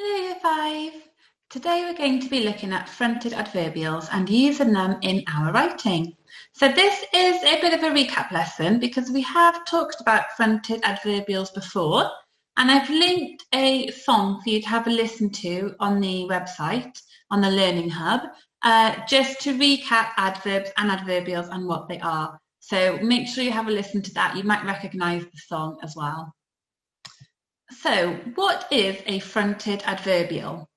Hello, Year 5. Today we're going to be looking at fronted adverbials and using them in our writing. So this is a bit of a recap lesson because we have talked about fronted adverbials before, and I've linked a song for you to have a listen to on the website, on the Learning Hub, just to recap adverbs and adverbials and what they are. So make sure you have a listen to that. You might recognise the song as well. So, what is a fronted adverbial?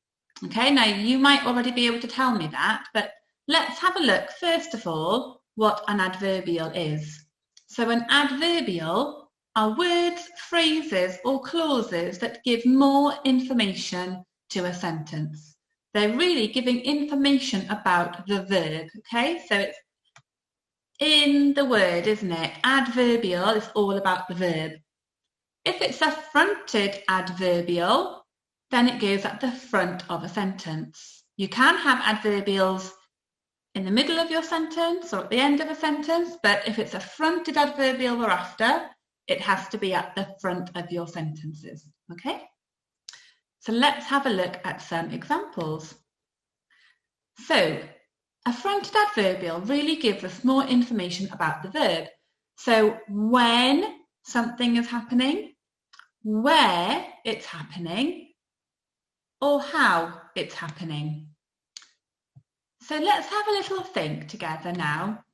Okay, now you might already be able to tell me that, but let's have a look first of all what an adverbial is. So an adverbial are words, phrases or clauses that give more information to a sentence. They're really giving information about the verb, okay? So it's in the word, isn't it? Adverbial is all about the verb. If it's a fronted adverbial, then it goes at the front of a sentence. You can have adverbials in the middle of your sentence or at the end of a sentence, but if it's a fronted adverbial we're after, it has to be at the front of your sentences, okay? So let's have a look at some examples. So, a fronted adverbial really gives us more information about the verb. So, when something is happening, where it's happening, or how it's happening. So let's have a little think together now.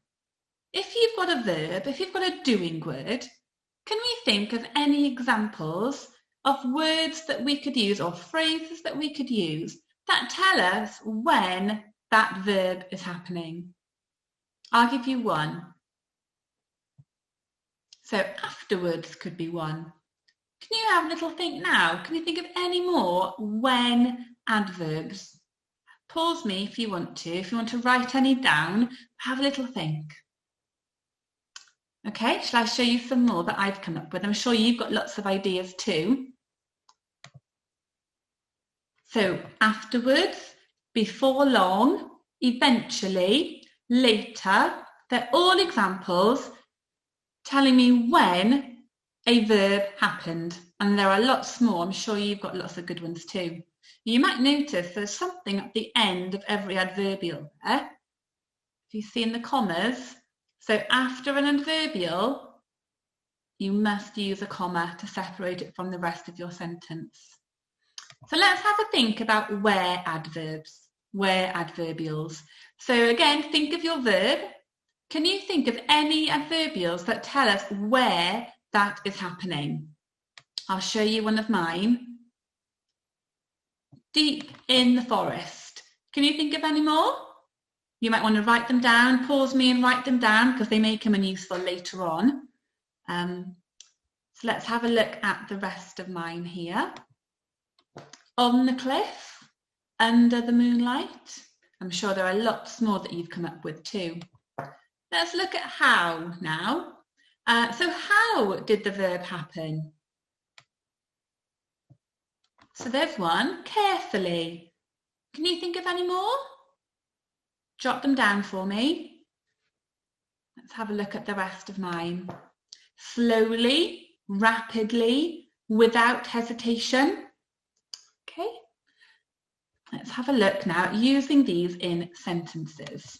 If you've got a verb, if you've got a doing word, can we think of any examples of words that we could use or phrases that we could use that tell us when that verb is happening? I'll give you one. So afterwards could be one. Can you have a little think now? Can you think of any more when adverbs? Pause me if you want to. If you want to write any down, have a little think. Okay, shall I show you some more that I've come up with? I'm sure you've got lots of ideas too. So afterwards, before long, eventually, later, they're all examples telling me when a verb happened, and there are lots more. I'm sure you've got lots of good ones too. You might notice there's something at the end of every adverbial there. If you see in the commas, so after an adverbial, you must use a comma to separate it from the rest of your sentence. So let's have a think about where adverbs, where adverbials. So again, think of your verb. Can you think of any adverbials that tell us where that is happening? I'll show you one of mine. Deep in the forest. Can you think of any more? You might want to write them down. Pause me and write them down because they may come in useful later on. So let's have a look at the rest of mine here. On the cliff, under the moonlight. I'm sure there are lots more that you've come up with too. Let's look at how now. So how did the verb happen? So there's one, carefully. Can you think of any more? Jot them down for me. Let's have a look at the rest of mine. Slowly, rapidly, without hesitation. Okay. Let's have a look now at using these in sentences.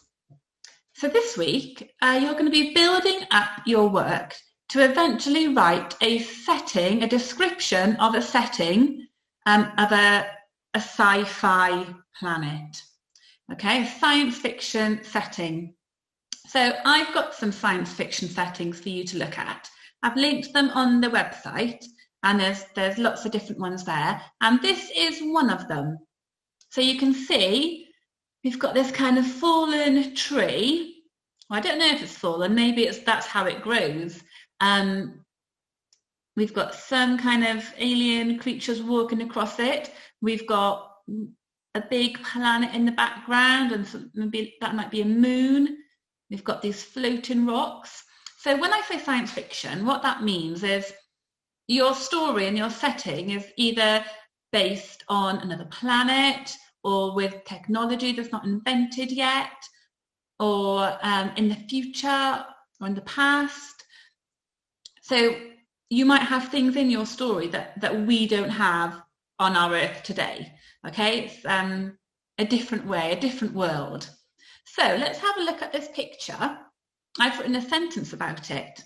So this week, you're going to be building up your work to eventually write a setting, a description of a setting of a sci-fi planet. Okay, a science fiction setting. So I've got some science fiction settings for you to look at. I've linked them on the website, and there's lots of different ones there. And this is one of them. So you can see we've got this kind of fallen tree. Well, I don't know if it's fallen, maybe that's how it grows. We've got some kind of alien creatures walking across it. We've got a big planet in the background, and maybe that might be a moon. We've got these floating rocks. So when I say science fiction, what that means is your story and your setting is either based on another planet, or with technology that's not invented yet, or in the future or in the past. So you might have things in your story that we don't have on our earth today. Okay, it's a different way, a different world. So let's have a look at this picture. I've written a sentence about it.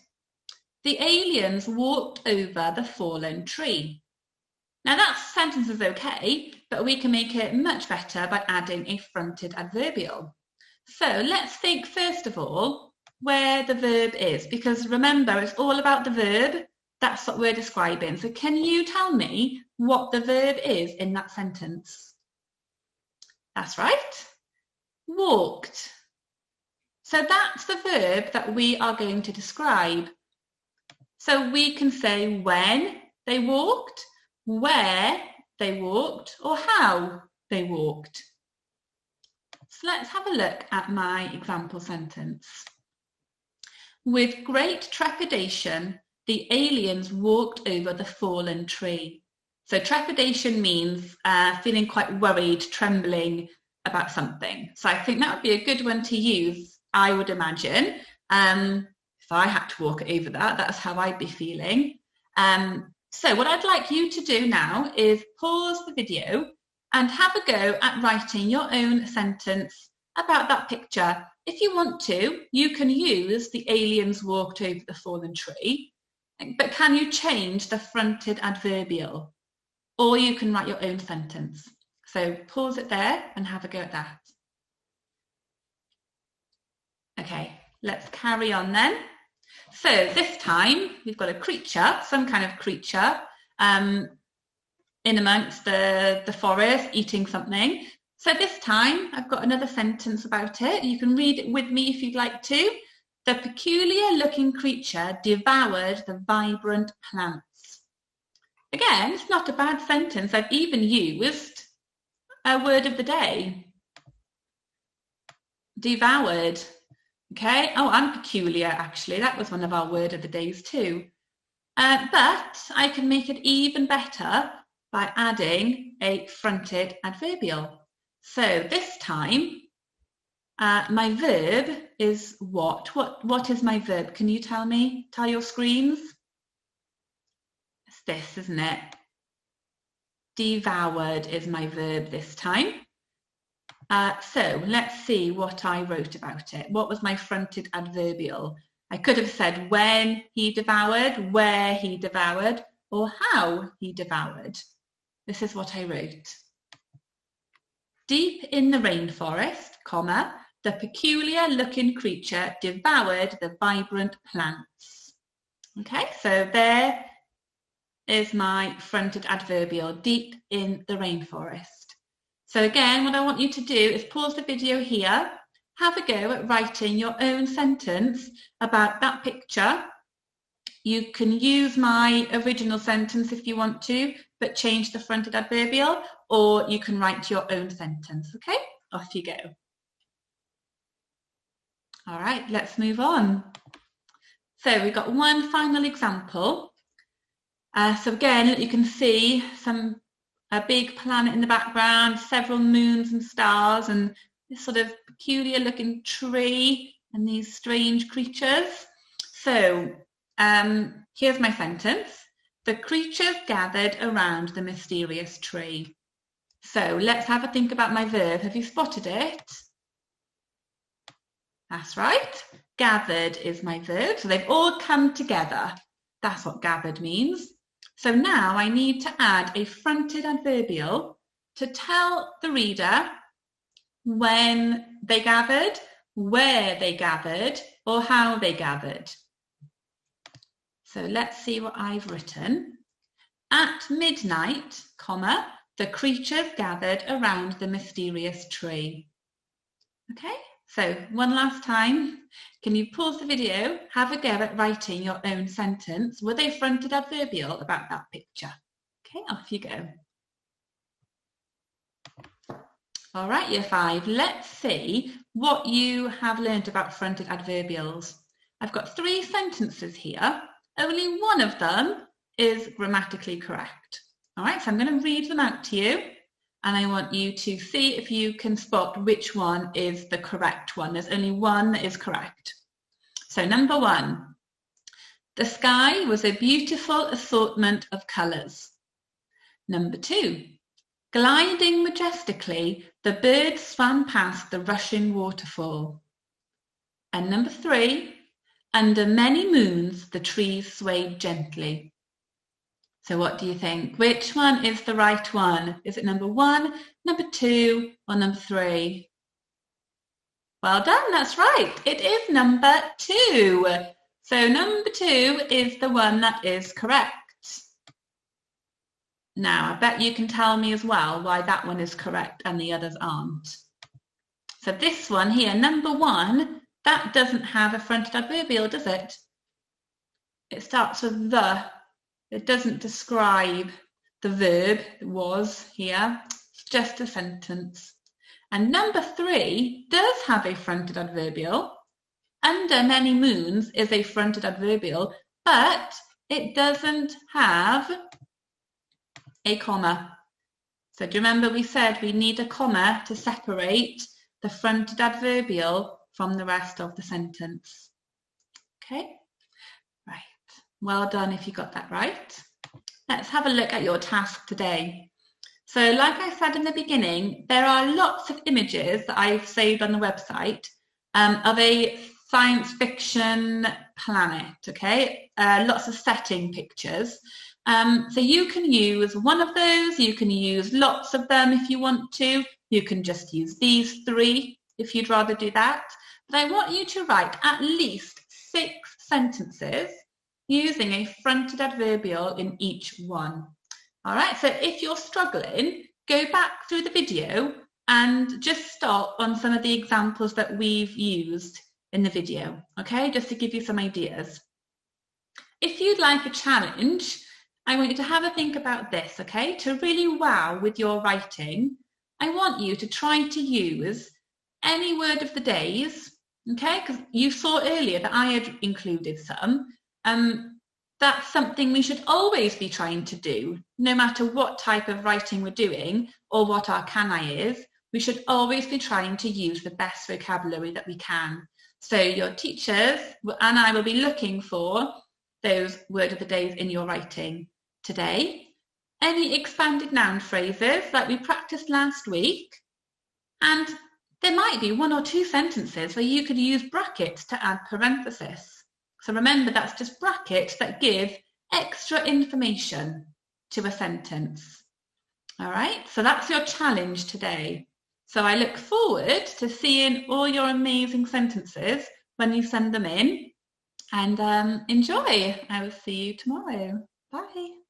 The aliens walked over the fallen tree. Now that sentence is okay, but we can make it much better by adding a fronted adverbial. So let's think first of all where the verb is, because remember it's all about the verb. That's what we're describing. So can you tell me what the verb is in that sentence? That's right, walked. So that's the verb that we are going to describe. So we can say when they walked, where they walked, or how they walked. So let's have a look at my example sentence. With great trepidation, the aliens walked over the fallen tree. So trepidation means feeling quite worried, trembling about something. So I think that would be a good one to use, I would imagine. If I had to walk over that, that's how I'd be feeling. So what I'd like you to do now is pause the video and have a go at writing your own sentence about that picture. If you want to, you can use the aliens walked over the fallen tree, but can you change the fronted adverbial? Or you can write your own sentence. So pause it there and have a go at that. Okay, let's carry on then. So this time we've got a creature, some kind of creature, in amongst the forest eating something. So this time I've got another sentence about it. You can read it with me if you'd like to. The peculiar looking creature devoured the vibrant plants. Again, it's not a bad sentence. I've even used a word of the day. Devoured. Okay, oh, and peculiar, actually. That was one of our word of the days too. But I can make it even better by adding a fronted adverbial. So this time, my verb is what? What is my verb? Can you tell me? Tell your screens. It's this, isn't it? Devoured is my verb this time. So let's see what I wrote about it. What was my fronted adverbial? I could have said when he devoured, where he devoured, or how he devoured. This is what I wrote. Deep in the rainforest, comma, the peculiar looking creature devoured the vibrant plants. Okay, so there is my fronted adverbial, deep in the rainforest. So again, what I want you to do is pause the video here, have a go at writing your own sentence about that picture. You can use my original sentence if you want to, but change the fronted adverbial, or you can write your own sentence, okay? Off you go. All right, let's move on. So we've got one final example. So again, you can see a big planet in the background, several moons and stars, and this sort of peculiar looking tree and these strange creatures. So here's my sentence. The creatures gathered around the mysterious tree. So let's have a think about my verb. Have you spotted it? That's right. Gathered is my verb. So they've all come together. That's what gathered means. So now I need to add a fronted adverbial to tell the reader when they gathered, where they gathered, or how they gathered. So let's see what I've written. At midnight, comma, the creatures gathered around the mysterious tree. Okay, so one last time. Can you pause the video, have a go at writing your own sentence with a fronted adverbial about that picture? Okay, off you go. All right, Year 5, let's see what you have learned about fronted adverbials. I've got 3 sentences here. Only one of them is grammatically correct. All right, so I'm going to read them out to you, and I want you to see if you can spot which one is the correct one. There's only one that is correct. So number 1, the sky was a beautiful assortment of colours. Number 2, Gliding majestically, the bird swam past the rushing waterfall. And number 3, under many moons, the trees swayed gently. So what do you think? Which one is the right one? Is it number 1, number 2, or number 3? Well done, that's right. It is number 2. So number 2 is the one that is correct. Now, I bet you can tell me as well why that one is correct and the others aren't. So this one here, number 1, that doesn't have a fronted adverbial, does it? It starts with the. It doesn't describe the verb, was here. It's just a sentence. And number 3 does have a fronted adverbial. Under many moons is a fronted adverbial, but it doesn't have a comma. So do you remember we said we need a comma to separate the fronted adverbial from the rest of the sentence? Okay, right. Well done if you got that right. Let's have a look at your task today. So like I said in the beginning, there are lots of images that I've saved on the website of a science fiction planet, okay? Lots of setting pictures. So you can use one of those, you can use lots of them if you want to, you can just use these 3 if you'd rather do that. But I want you to write at least 6 sentences using a fronted adverbial in each one. All right, so if you're struggling, go back through the video and just stop on some of the examples that we've used in the video, okay, just to give you some ideas. If you'd like a challenge, I want you to have a think about this, okay? To really wow with your writing, I want you to try to use any word of the days, okay? Because you saw earlier that I had included some. That's something we should always be trying to do, no matter what type of writing we're doing or what our can I is. We should always be trying to use the best vocabulary that we can. So your teachers and I will be looking for those word of the days in your writing today. Any expanded noun phrases like we practiced last week. And there might be 1 or 2 sentences where you could use brackets to add parenthesis. So remember, that's just brackets that give extra information to a sentence. All right, so that's your challenge today. So I look forward to seeing all your amazing sentences when you send them in. And enjoy. I will see you tomorrow. Bye.